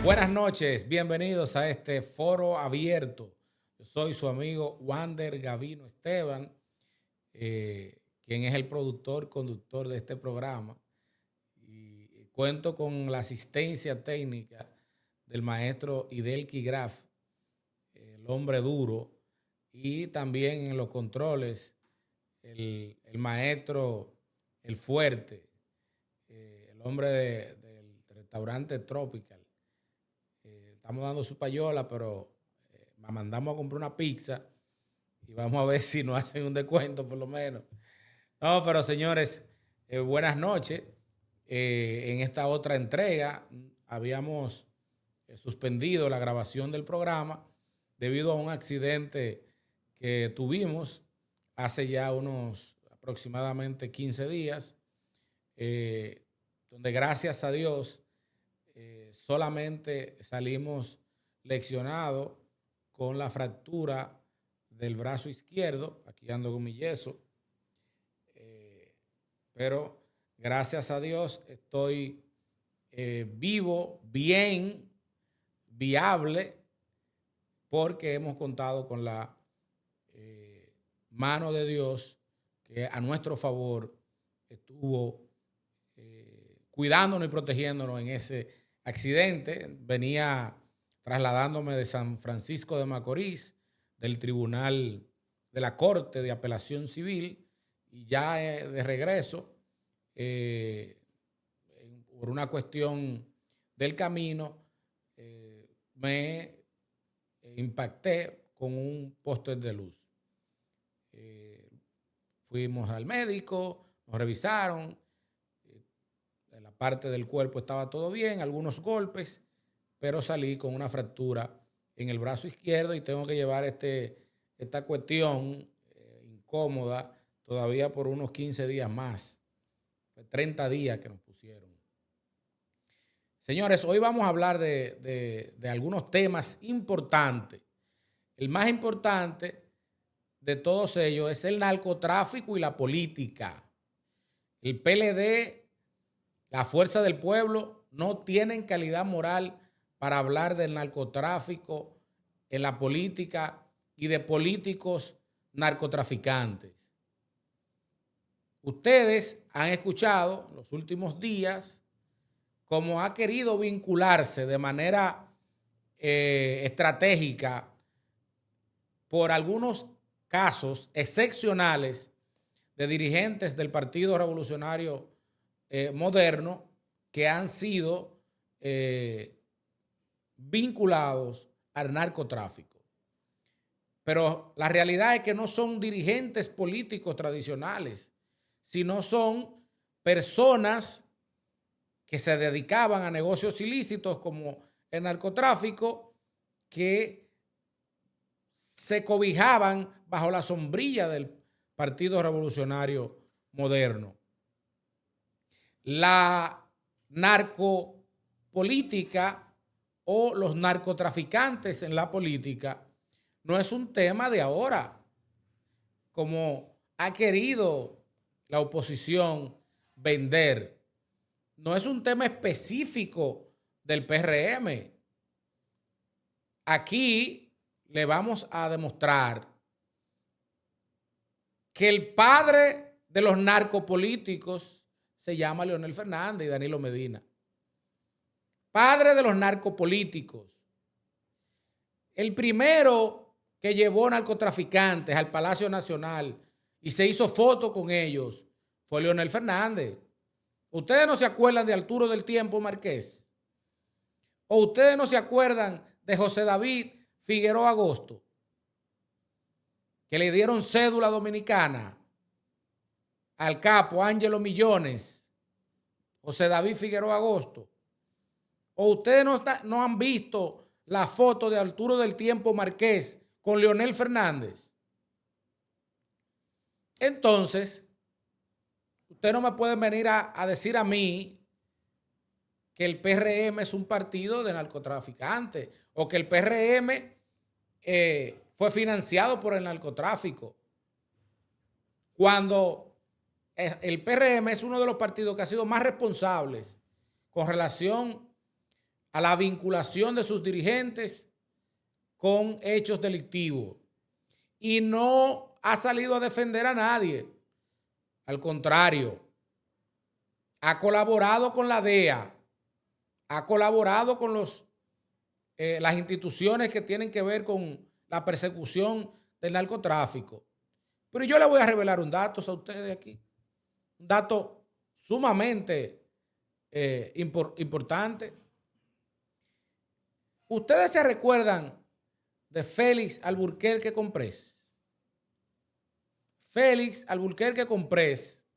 Buenas noches, bienvenidos a este foro abierto. Yo soy su amigo Wander Gavino Esteban, quien es el productor, conductor de este programa. Y cuento con la asistencia técnica del maestro Idelki Graf, el hombre duro, y también en los controles, el maestro, el fuerte, el hombre del restaurante Tropical. Estamos dando su payola, pero mandamos a comprar una pizza y vamos a ver si nos hacen un descuento por lo menos. No, pero señores, buenas noches. En esta otra entrega habíamos suspendido la grabación del programa debido a un accidente que tuvimos hace ya unos aproximadamente 15 días, donde gracias a Dios solamente salimos leccionados con la fractura del brazo izquierdo. Aquí ando con mi yeso. Pero gracias a Dios estoy vivo, bien, viable, porque hemos contado con la mano de Dios que a nuestro favor estuvo cuidándonos y protegiéndonos en ese accidente. Venía trasladándome de San Francisco de Macorís, del Tribunal de la Corte de Apelación Civil, y ya de regreso, por una cuestión del camino, me impacté con un poste de luz. Fuimos al médico, nos revisaron, en la parte del cuerpo estaba todo bien, algunos golpes, pero salí con una fractura en el brazo izquierdo y tengo que llevar esta cuestión incómoda todavía por unos 15 días más. 30 días que nos pusieron. Señores, hoy vamos a hablar de algunos temas importantes. El más importante de todos ellos es el narcotráfico y la política. El PLD, la Fuerza del Pueblo, no tienen calidad moral para hablar del narcotráfico en la política y de políticos narcotraficantes. Ustedes han escuchado en los últimos días cómo ha querido vincularse de manera estratégica por algunos casos excepcionales de dirigentes del Partido Revolucionario Moderno que han sido vinculados al narcotráfico. Pero la realidad es que no son dirigentes políticos tradicionales, sino son personas que se dedicaban a negocios ilícitos como el narcotráfico, que se cobijaban bajo la sombrilla del Partido Revolucionario Moderno. La narcopolítica o los narcotraficantes en la política no es un tema de ahora, como ha querido la oposición vender. No es un tema específico del PRM. Aquí le vamos a demostrar que el padre de los narcopolíticos se llama Leonel Fernández y Danilo Medina. Padre de los narcopolíticos. El primero que llevó narcotraficantes al Palacio Nacional y se hizo foto con ellos fue Leonel Fernández. ¿Ustedes no se acuerdan de Arturo del Tiempo Márquez? ¿O ustedes no se acuerdan de José David Figueroa Agosto, que le dieron cédula dominicana al capo Ángelo Millones, José David Figueroa Agosto? ¿O ustedes no han visto la foto de Arturo del Tiempo Márquez con Leonel Fernández? Entonces, usted no me puede venir a decir a mí que el PRM es un partido de narcotraficantes o que el PRM fue financiado por el narcotráfico, cuando el PRM es uno de los partidos que ha sido más responsables con relación a la vinculación de sus dirigentes con hechos delictivos y no ha salido a defender a nadie. Al contrario, ha colaborado con la DEA, ha colaborado con las instituciones que tienen que ver con la persecución del narcotráfico. Pero yo les voy a revelar un dato a ustedes aquí, un dato sumamente importante. Ustedes se recuerdan de Félix Alburquerque Comprés. Félix Alburquerque Comprés,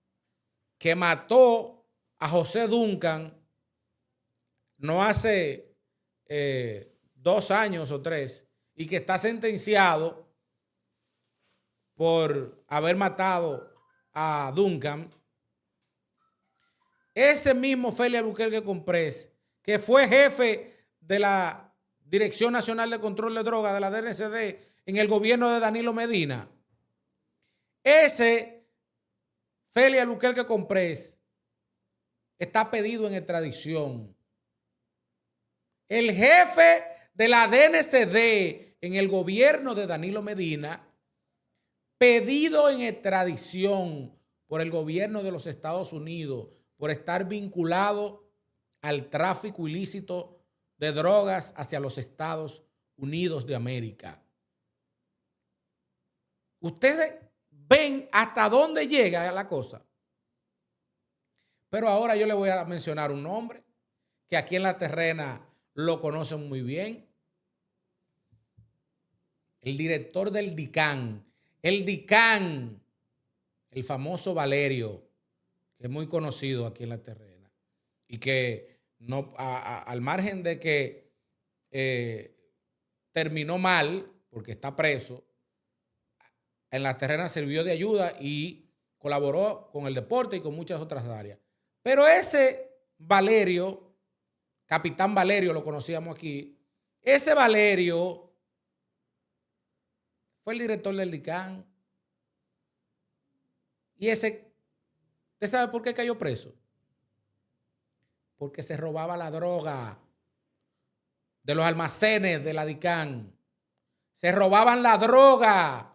que mató a José Duncan no hace 2 años o 3 y que está sentenciado por haber matado a Duncan. Ese mismo Félix Alburquerque Comprés, que fue jefe de la Dirección Nacional de Control de Drogas de la DNCD en el gobierno de Danilo Medina, ese Félix Alburquerque Comprés está pedido en extradición. El jefe de la DNCD en el gobierno de Danilo Medina, pedido en extradición por el gobierno de los Estados Unidos por estar vinculado al tráfico ilícito de drogas hacia los Estados Unidos de América. Ustedes ven hasta dónde llega la cosa. Pero ahora yo le voy a mencionar un nombre que aquí en La Terrena lo conocen muy bien. El director del DICAN. El DICAN, el famoso Valerio, que es muy conocido aquí en La Terrena. Y que no, al margen de que terminó mal, porque está preso, en La Terrena sirvió de ayuda y colaboró con el deporte y con muchas otras áreas. Pero ese Valerio, Capitán Valerio lo conocíamos aquí, ese Valerio fue el director del DICAN. Y ese, ¿usted sabe por qué cayó preso? Porque se robaba la droga de los almacenes de la DICAN. Se robaban la droga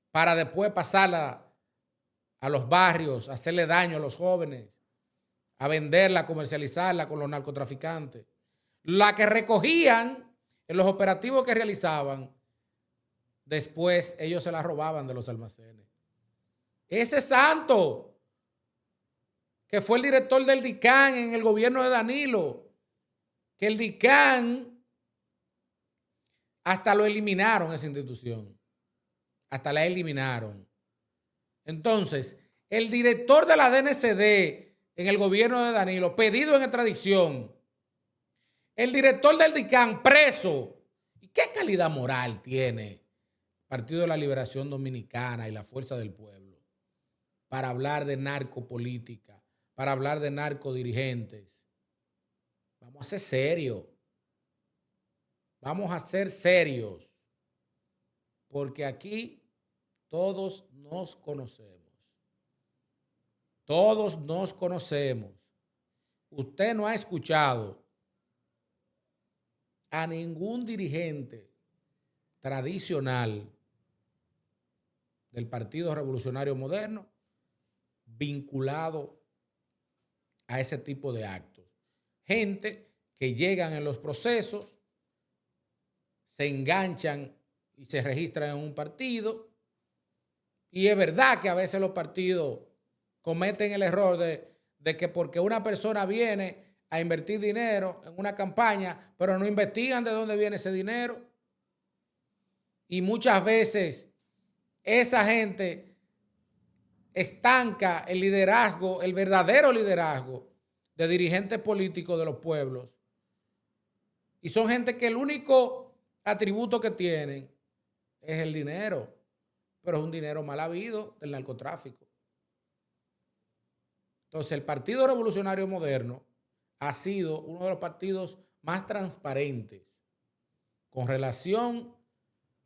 para después pasarla a los barrios, hacerle daño a los jóvenes, a venderla, a comercializarla con los narcotraficantes. La que recogían en los operativos que realizaban, después ellos se la robaban de los almacenes. Ese santo, que fue el director del DICAN en el gobierno de Danilo, que el DICAN hasta lo eliminaron, esa institución. Hasta la eliminaron. Entonces, el director de la DNCD en el gobierno de Danilo, pedido en extradición. El director del DICAN, preso. ¿Y qué calidad moral tiene el Partido de la Liberación Dominicana y la Fuerza del Pueblo para hablar de narcopolítica, para hablar de narcodirigentes? Vamos a ser serios. Vamos a ser serios. Porque aquí todos nos conocemos. Todos nos conocemos. Usted no ha escuchado a ningún dirigente tradicional del Partido Revolucionario Moderno vinculado a ese tipo de actos. Gente que llegan en los procesos, se enganchan y se registran en un partido. Y es verdad que a veces los partidos cometen el error de que porque una persona viene a invertir dinero en una campaña, pero no investigan de dónde viene ese dinero. Y muchas veces esa gente estanca el liderazgo, el verdadero liderazgo de dirigentes políticos de los pueblos. Y son gente que el único atributo que tienen es el dinero, pero es un dinero mal habido del narcotráfico. Entonces, el Partido Revolucionario Moderno ha sido uno de los partidos más transparentes con relación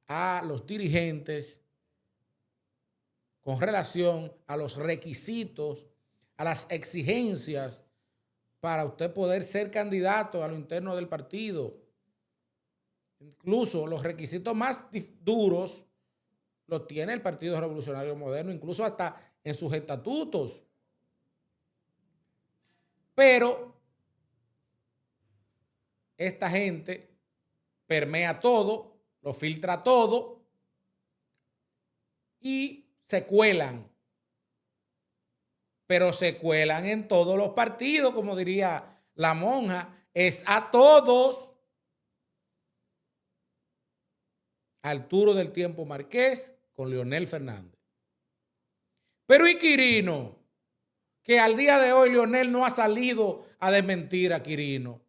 a los dirigentes, con relación a los requisitos, a las exigencias para usted poder ser candidato a lo interno del partido. Incluso los requisitos más duros los tiene el Partido Revolucionario Moderno, incluso hasta en sus estatutos. Pero esta gente permea todo, lo filtra todo y se cuelan. Pero se cuelan en todos los partidos, como diría la monja, es a todos. Arturo del Tiempo Márquez con Leonel Fernández. Pero ¿y Quirino? Que al día de hoy Leonel no ha salido a desmentir a Quirino.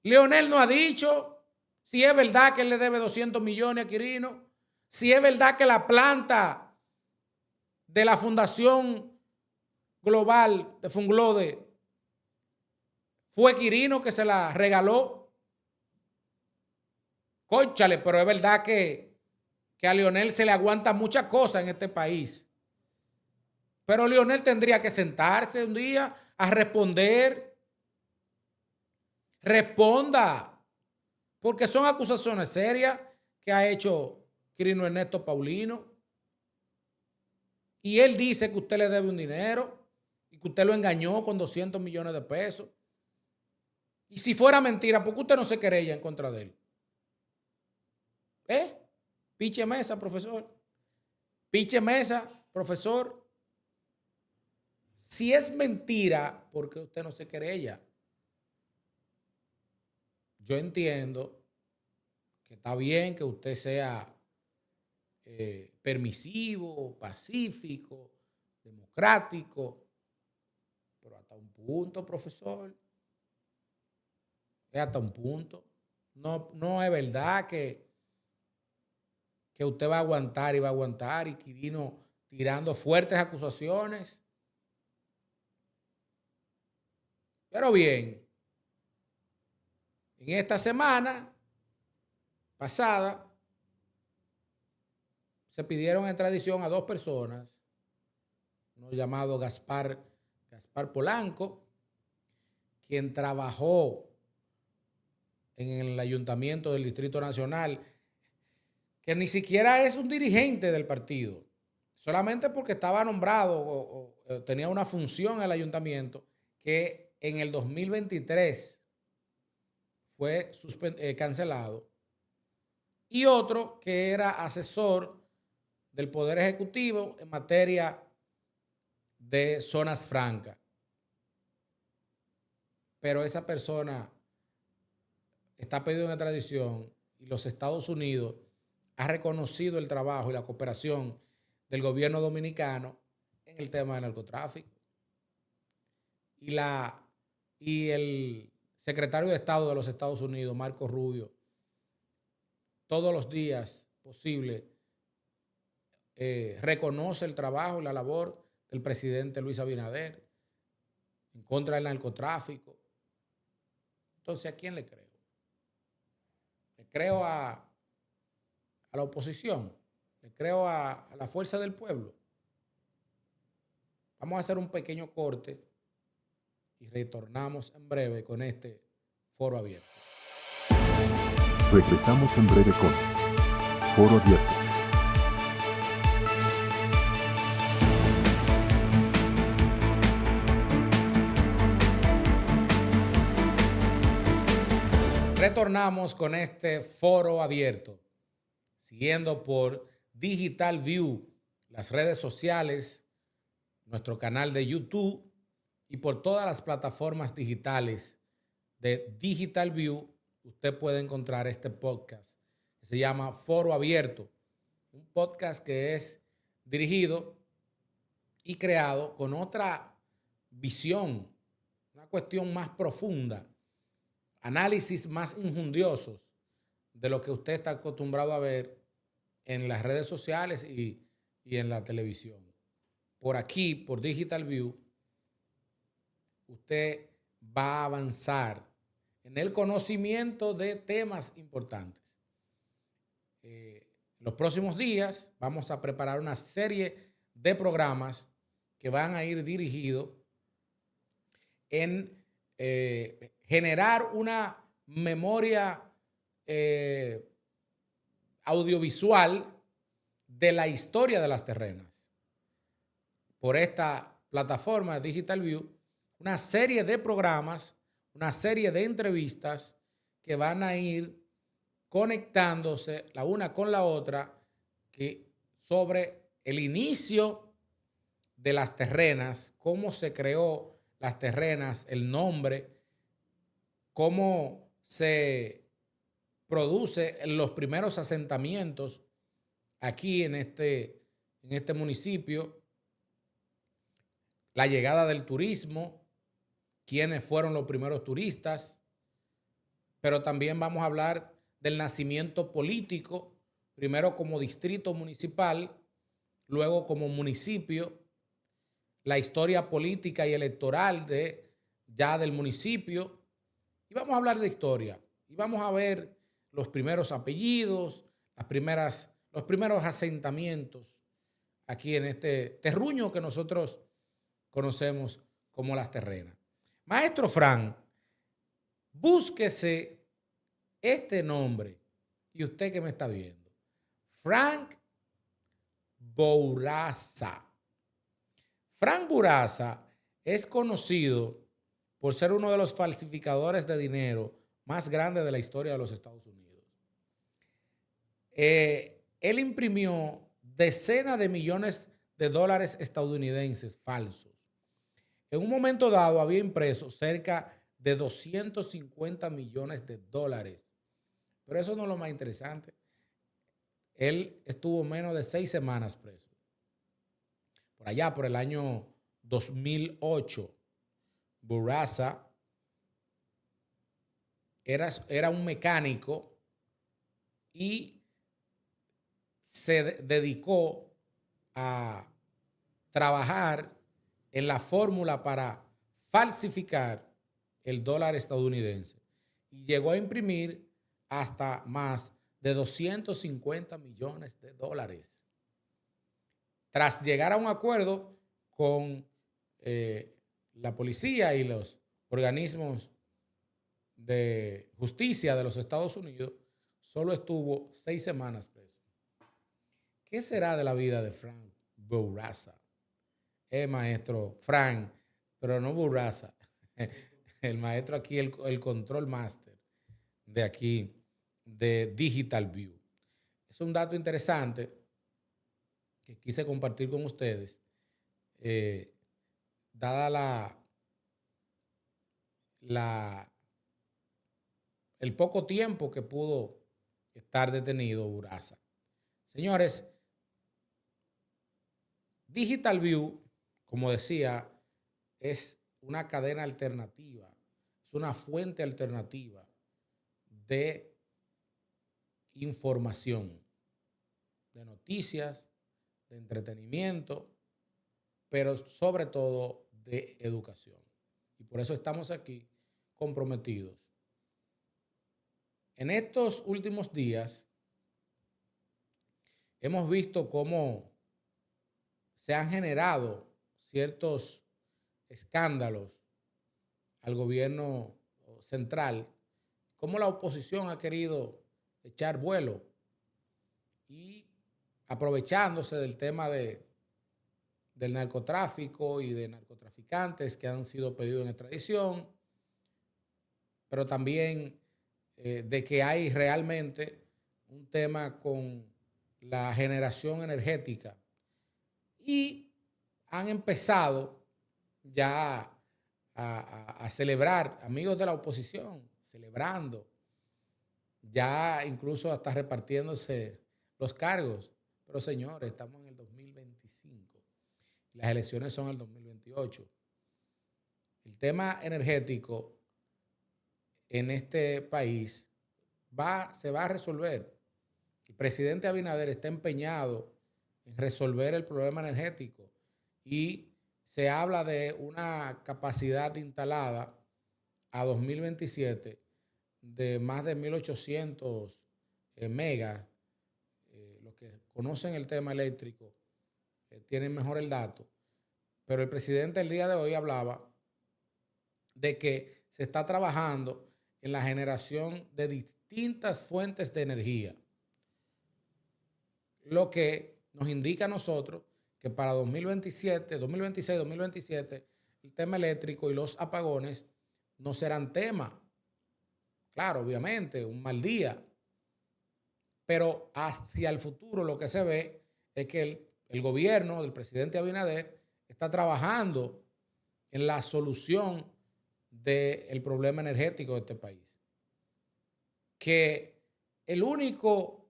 Leonel no ha dicho si es verdad que él le debe 200 millones a Quirino, si es verdad que la planta de la Fundación Global de Funglode fue Quirino que se la regaló. Cónchale, pero es verdad que a Leonel se le aguanta muchas cosas en este país. Pero Leonel tendría que sentarse un día a responder. Responda, porque son acusaciones serias que ha hecho Quirino Ernesto Paulino. Y él dice que usted le debe un dinero y que usted lo engañó con 200 millones de pesos. Y si fuera mentira, ¿por qué usted no se querella en contra de él? Piche mesa, profesor. Piche mesa, profesor. Si es mentira, ¿por qué usted no se querella? Yo entiendo que está bien que usted sea permisivo, pacífico, democrático, pero hasta un punto, profesor. Es hasta un punto. No es verdad que usted va a aguantar y Quirino tirando fuertes acusaciones. Pero bien, en esta semana pasada se pidieron en extradición a 2 personas, uno llamado Gaspar Polanco, quien trabajó en el Ayuntamiento del Distrito Nacional, que ni siquiera es un dirigente del partido, solamente porque estaba nombrado o tenía una función en el ayuntamiento, que en el 2023 fue cancelado, y otro que era asesor del Poder Ejecutivo en materia de zonas francas. Pero esa persona está pedido en extradición y los Estados Unidos ha reconocido el trabajo y la cooperación del gobierno dominicano en el tema del narcotráfico. Y el secretario de Estado de los Estados Unidos, Marco Rubio, todos los días posible reconoce el trabajo y la labor del presidente Luis Abinader en contra del narcotráfico. Entonces, ¿a quién le creo? ¿Le creo a la oposición? ¿Le creo a la fuerza del pueblo? Vamos a hacer un pequeño corte y retornamos en breve con este foro abierto. Regresamos en breve con Foro Abierto. Retornamos con este foro abierto, siguiendo por Digital View, las redes sociales, nuestro canal de YouTube y por todas las plataformas digitales de Digital View. Usted puede encontrar este podcast que se llama Foro Abierto, un podcast que es dirigido y creado con otra visión, una cuestión más profunda, análisis más injundiosos de lo que usted está acostumbrado a ver en las redes sociales y en la televisión. Por aquí, por Digital View, usted va a avanzar en el conocimiento de temas importantes. Los próximos días vamos a preparar una serie de programas que van a ir dirigidos en generar una memoria audiovisual de la historia de las terrenas. Por esta plataforma Digital View, una serie de programas, una serie de entrevistas que van a ir conectándose la una con la otra sobre el inicio de las terrenas, cómo se creó las terrenas, el nombre, cómo se produce los primeros asentamientos aquí en este municipio, la llegada del turismo, quiénes fueron los primeros turistas, pero también vamos a hablar del nacimiento político, primero como distrito municipal, luego como municipio, la historia política y electoral del municipio, y vamos a hablar de historia, y vamos a ver los primeros apellidos, los primeros asentamientos aquí en este terruño que nosotros conocemos como las terrenas. Maestro Frank, búsquese este nombre, y usted que me está viendo, Frank Bourassa. Frank Bourassa es conocido por ser uno de los falsificadores de dinero más grandes de la historia de los Estados Unidos. Él imprimió decenas de millones de dólares estadounidenses falsos. En un momento dado había impreso cerca de 250 millones de dólares. Pero eso no es lo más interesante. Él estuvo menos de 6 semanas preso. Por allá, por el año 2008, Bourassa era un mecánico y se dedicó a trabajar en la fórmula para falsificar el dólar estadounidense y llegó a imprimir hasta más de 250 millones de dólares. Tras llegar a un acuerdo con la policía y los organismos de justicia de los Estados Unidos, solo estuvo 6 semanas preso. ¿Qué será de la vida de Frank Bourassa? Maestro Frank, pero no Bourassa. El maestro aquí, el control master de aquí, de Digital View. Es un dato interesante que quise compartir con ustedes, dada el poco tiempo que pudo estar detenido Bourassa. Señores, Digital View, como decía, es una cadena alternativa, es una fuente alternativa de información, de noticias, de entretenimiento, pero sobre todo de educación. Y por eso estamos aquí comprometidos. En estos últimos días hemos visto cómo se han generado ciertos escándalos al gobierno central, cómo la oposición ha querido echar vuelo y aprovechándose del tema del narcotráfico y de narcotraficantes que han sido pedidos en extradición, pero también de que hay realmente un tema con la generación energética y han empezado ya a celebrar, amigos de la oposición, celebrando, ya incluso hasta repartiéndose los cargos. Pero señores, estamos en el 2025, las elecciones son el 2028. El tema energético en este país se va a resolver. El presidente Abinader está empeñado en resolver el problema energético y se habla de una capacidad instalada a 2027 de más de 1.800 megas. Los que conocen el tema eléctrico tienen mejor el dato. Pero el presidente el día de hoy hablaba de que se está trabajando en la generación de distintas fuentes de energía, lo que nos indica a nosotros que para 2027, 2026, 2027, el tema eléctrico y los apagones no serán tema. Claro, obviamente, un mal día, pero hacia el futuro lo que se ve es que el gobierno del presidente Abinader está trabajando en la solución del problema energético de este país. Que el único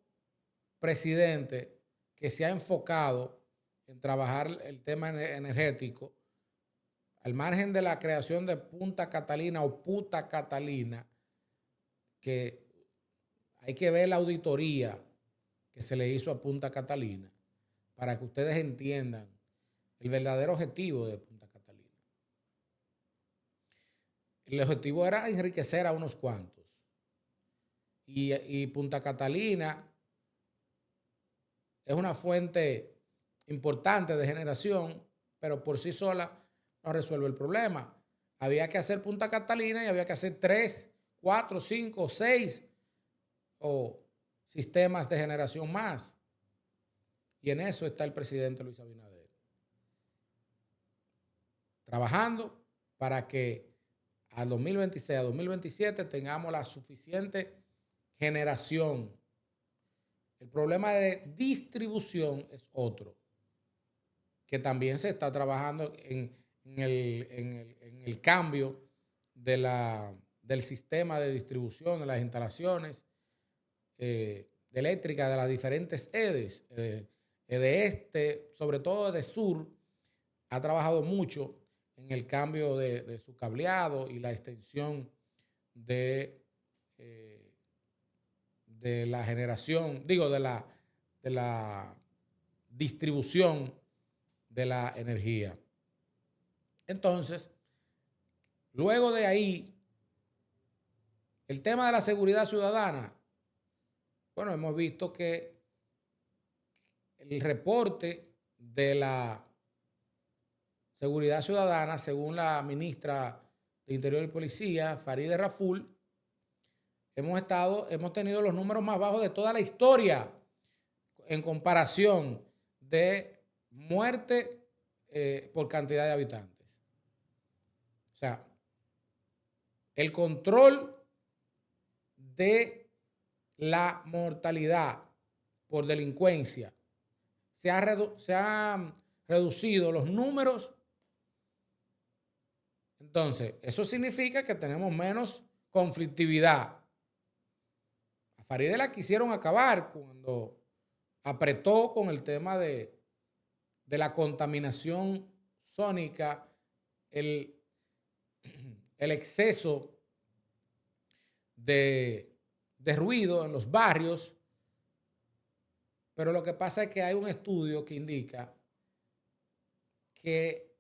presidente que se ha enfocado en trabajar el tema energético, al margen de la creación de Punta Catalina o Puta Catalina, que hay que ver la auditoría que se le hizo a Punta Catalina para que ustedes entiendan el verdadero objetivo de Punta Catalina. El objetivo era enriquecer a unos cuantos. Y Punta Catalina es una fuente importante de generación, pero por sí sola no resuelve el problema. Había que hacer Punta Catalina y había que hacer 3, 4, 5, 6 o sistemas de generación más. Y en eso está el presidente Luis Abinader, trabajando para que a 2026, a 2027 tengamos la suficiente generación. El problema de distribución es otro, que también se está trabajando en el cambio del sistema de distribución, de las instalaciones eléctricas de las diferentes EDES, de este, sobre todo de sur, ha trabajado mucho en el cambio de su cableado y la extensión de la generación, digo, de la distribución de la energía. Entonces, luego de ahí, el tema de la seguridad ciudadana, bueno, hemos visto que el reporte de la seguridad ciudadana, según la ministra de Interior y Policía, Farideh Raful, hemos tenido los números más bajos de toda la historia en comparación de muerte por cantidad de habitantes. O sea, el control de la mortalidad por delincuencia se han reducido los números. Entonces, eso significa que tenemos menos conflictividad. A Farideh la quisieron acabar cuando apretó con el tema de la contaminación sónica, el exceso de ruido en los barrios. Pero lo que pasa es que hay un estudio que indica que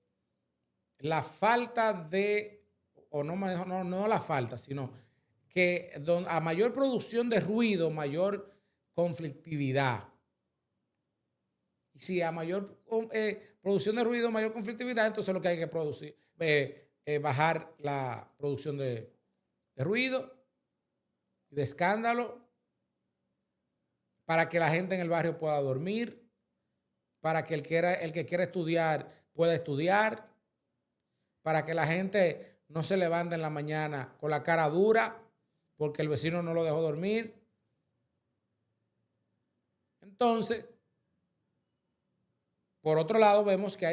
la falta de, o no la falta, sino que a mayor producción de ruido, mayor conflictividad. Y si a mayor producción de ruido, mayor conflictividad, entonces lo que hay que producir, bajar la producción de ruido, de escándalo, para que la gente en el barrio pueda dormir, para que el que quiera estudiar pueda estudiar, para que la gente no se levante en la mañana con la cara dura porque el vecino no lo dejó dormir. Entonces, por otro lado, vemos que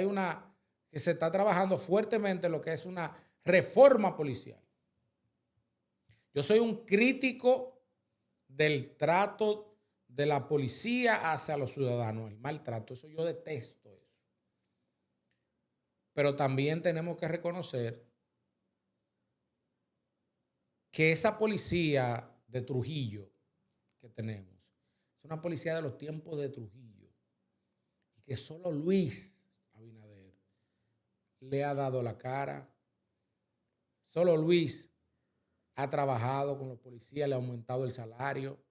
que se está trabajando fuertemente en lo que es una reforma policial. Yo soy un crítico del trato de la policía hacia los ciudadanos, el maltrato, eso yo detesto eso. Pero también tenemos que reconocer que esa policía de Trujillo que tenemos es una policía de los tiempos de Trujillo y que solo Luis Abinader le ha dado la cara. Solo Luis ha trabajado con los policías, le ha aumentado el salario,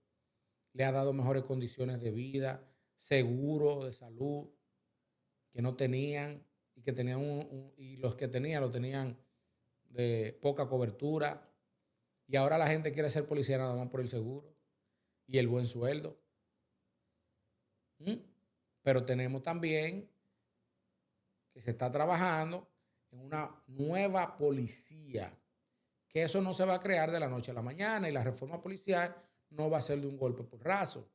le ha dado mejores condiciones de vida, seguro de salud que no tenían y que tenían y los que tenían lo tenían de poca cobertura. Y ahora la gente quiere ser policía nada más por el seguro y el buen sueldo. Pero tenemos también que se está trabajando en una nueva policía, que eso no se va a crear de la noche a la mañana, y la reforma policial no va a ser de un golpe por raso.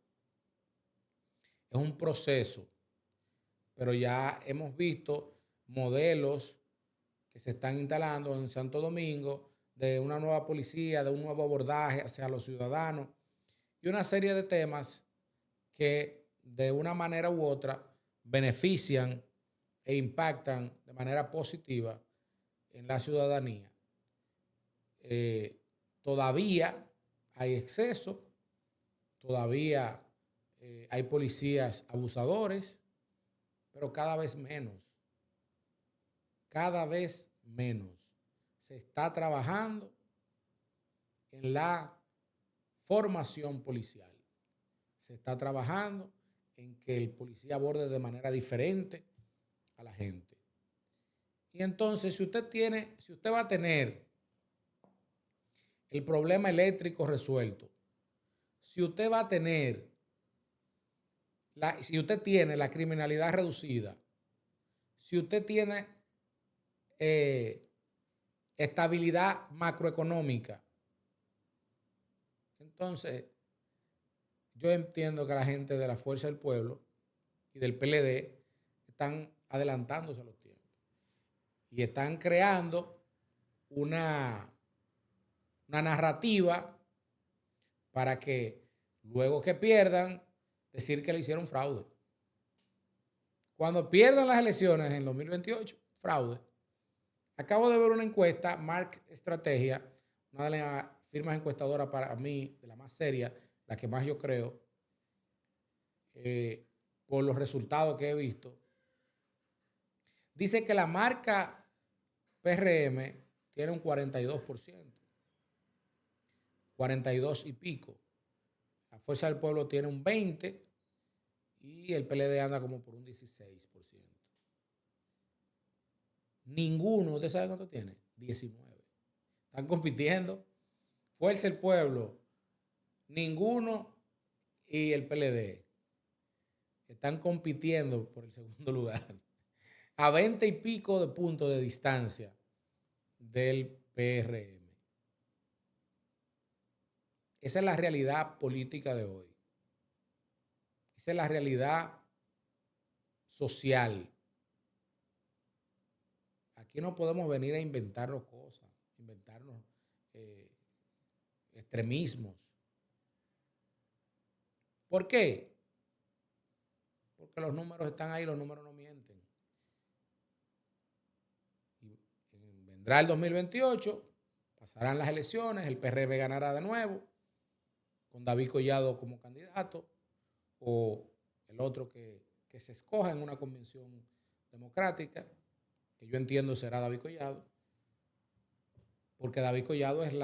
Es un proceso, pero ya hemos visto modelos que se están instalando en Santo Domingo de una nueva policía, de un nuevo abordaje hacia los ciudadanos y una serie de temas que de una manera u otra benefician e impactan de manera positiva en la ciudadanía. Todavía hay exceso, todavía hay policías abusadores, pero cada vez menos. Cada vez menos. Se está trabajando en la formación policial. Se está trabajando en que el policía aborde de manera diferente a la gente. Y entonces, si usted va a tener el problema eléctrico resuelto, si usted va a tener, si usted tiene la criminalidad reducida, si usted tiene estabilidad macroeconómica, entonces yo entiendo que la gente de la Fuerza del Pueblo y del PLD están adelantándose a los tiempos y están creando una narrativa para que luego que pierdan, decir que le hicieron fraude. Cuando pierdan las elecciones en 2028, fraude. Acabo de ver una encuesta, Mark Estrategia, una de las firmas encuestadoras para mí, de la más seria, la que más yo creo, por los resultados que he visto. Dice que la marca PRM tiene un 42%, 42 y pico. La Fuerza del Pueblo tiene un 20% y el PLD anda como por un 16%. Ninguno, ¿usted sabe cuánto tiene? 19. Están compitiendo. Fuerza del Pueblo, ninguno, y el PLD están compitiendo por el segundo lugar a 20 y pico de puntos de distancia del PRM. Esa es la realidad política de hoy. Esa es la realidad social. Aquí no podemos venir a inventarnos cosas, inventarnos extremismos. ¿Por qué? Porque los números están ahí, los números no mienten. Y vendrá el 2028, pasarán las elecciones, el PRM ganará de nuevo, con David Collado como candidato, o el otro que se escoja en una convención democrática, que yo entiendo será David Collado, porque David Collado es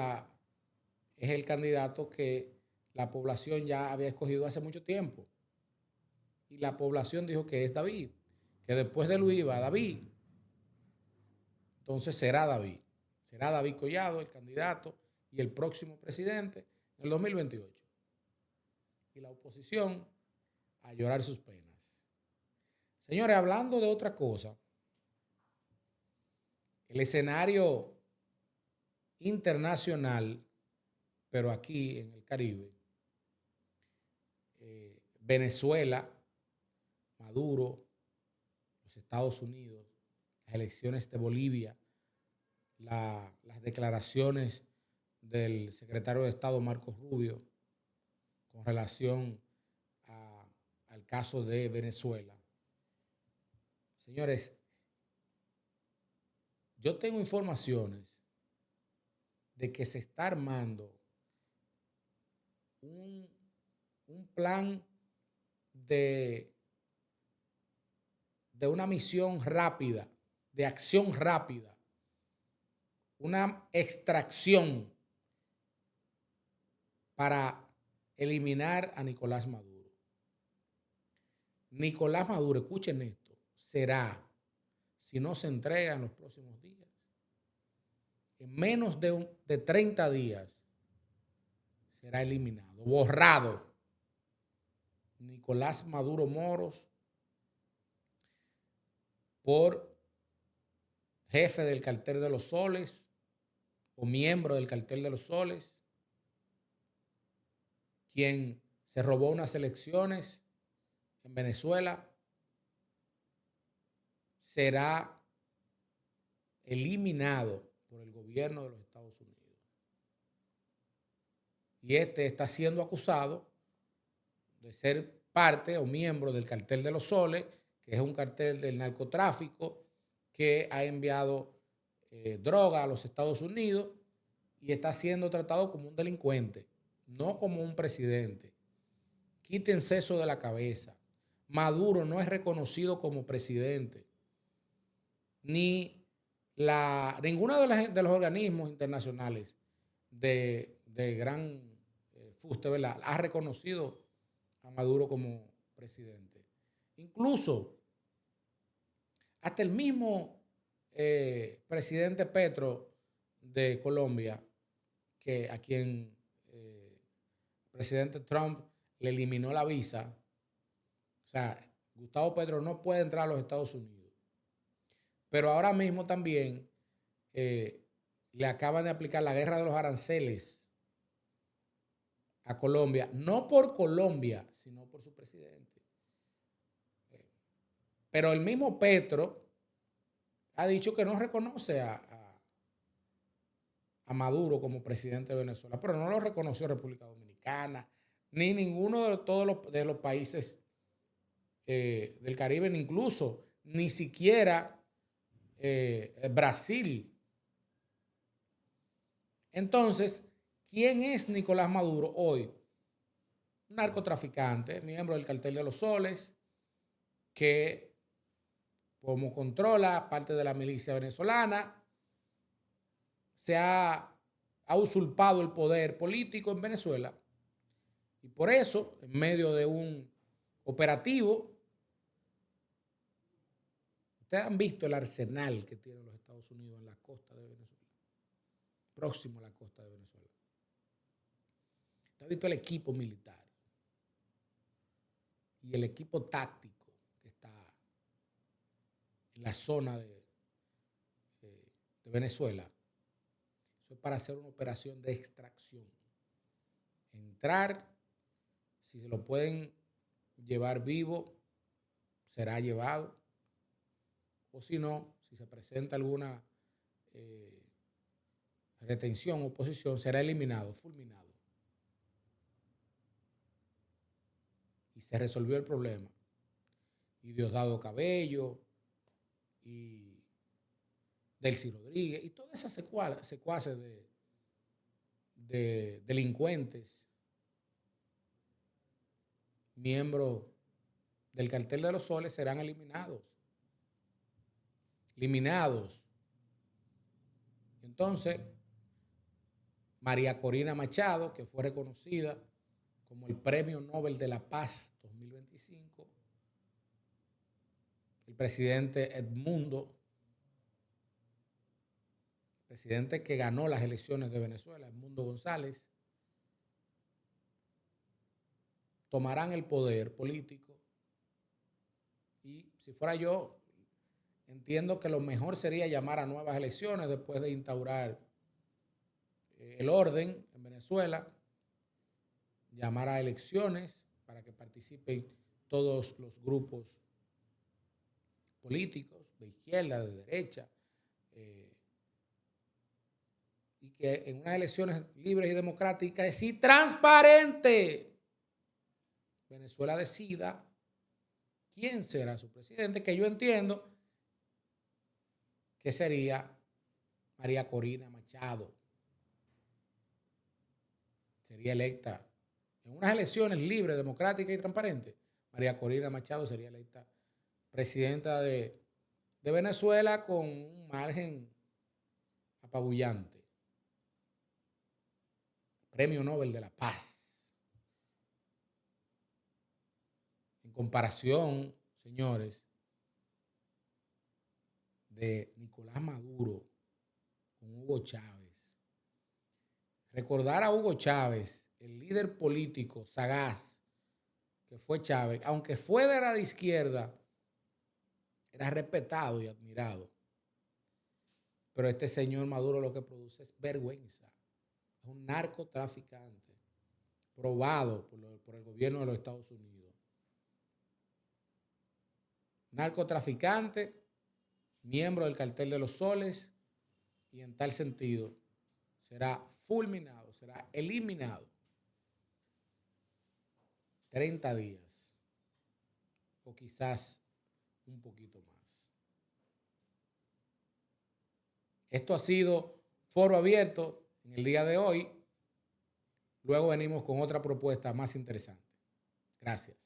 el candidato que la población ya había escogido hace mucho tiempo. Y la población dijo que es David, que después de Luis va David. Entonces será David Collado el candidato y el próximo presidente en el 2028. Y la oposición a llorar sus penas. Señores, hablando de otra cosa, el escenario internacional, pero aquí en el Caribe, Venezuela, Maduro, los Estados Unidos, las elecciones de Bolivia, las declaraciones del secretario de Estado Marcos Rubio con relación al caso de Venezuela. Señores, yo tengo informaciones de que se está armando un plan de una misión rápida, de acción rápida, una extracción para eliminar a Nicolás Maduro. Nicolás Maduro, escuchen esto, será, si no se entrega en los próximos días, en menos de 30 días será eliminado, borrado. Nicolás Maduro Moros por jefe del Cartel de los Soles o miembro del Cartel de los Soles, quien se robó unas elecciones en Venezuela, será eliminado por el gobierno de los Estados Unidos. Y este está siendo acusado de ser parte o miembro del Cartel de los Soles, que es un cartel del narcotráfico que ha enviado droga a los Estados Unidos y está siendo tratado como un delincuente, no como un presidente. Quítense eso de la cabeza. Maduro no es reconocido como presidente, ni ninguno de los organismos internacionales de gran fuste, ¿verdad?, ha reconocido a Maduro como presidente. Incluso hasta el mismo presidente Petro de Colombia, a quien el presidente Trump le eliminó la visa. O sea, Gustavo Petro no puede entrar a los Estados Unidos. Pero ahora mismo también le acaban de aplicar la guerra de los aranceles a Colombia, no por Colombia, sino por su presidente. Pero el mismo Petro ha dicho que no reconoce a Maduro como presidente de Venezuela, pero no lo reconoció República Dominicana, ni ninguno de todos los países del Caribe, ni incluso ni siquiera Brasil. Entonces, ¿quién es Nicolás Maduro hoy? Un narcotraficante, miembro del Cartel de los Soles, que como controla parte de la milicia venezolana, se ha usurpado el poder político en Venezuela. Y por eso, en medio de un operativo, ustedes han visto el arsenal que tienen los Estados Unidos en la costa de Venezuela, próximo a la costa de Venezuela. Usted ha visto el equipo militar y el equipo táctico que está en la zona de Venezuela. Eso es para hacer una operación de extracción. Entrar, si se lo pueden llevar vivo, será llevado. O si no, si se presenta alguna retención o oposición, será eliminado, fulminado. Y se resolvió el problema. Y Diosdado Cabello, y Delcy Rodríguez, y todas esas secuaces de delincuentes, miembros del Cartel de los Soles, serán eliminados. Entonces, María Corina Machado, que fue reconocida como el Premio Nobel de la Paz 2025, el presidente Edmundo, presidente que ganó las elecciones de Venezuela, Edmundo González, tomarán el poder político. Y si fuera yo, entiendo que lo mejor sería llamar a nuevas elecciones después de instaurar el orden en Venezuela, llamar a elecciones para que participen todos los grupos políticos, de izquierda, de derecha, y que en unas elecciones libres y democráticas y transparentes, Venezuela decida quién será su presidente, que yo entiendo que sería María Corina Machado. Sería electa en unas elecciones libres, democráticas y transparentes. María Corina Machado sería electa presidenta de Venezuela con un margen apabullante. Premio Nobel de la Paz. En comparación, señores, de Nicolás Maduro con Hugo Chávez. Recordar a Hugo Chávez, el líder político sagaz que fue Chávez, aunque fuera de izquierda, era respetado y admirado. Pero este señor Maduro lo que produce es vergüenza. Es un narcotraficante probado por el gobierno de los Estados Unidos. Narcotraficante, miembro del cartel de los soles, y en tal sentido será fulminado, será eliminado 30 días o quizás un poquito más. Esto ha sido Foro Abierto en el día de hoy. Luego venimos con otra propuesta más interesante. Gracias.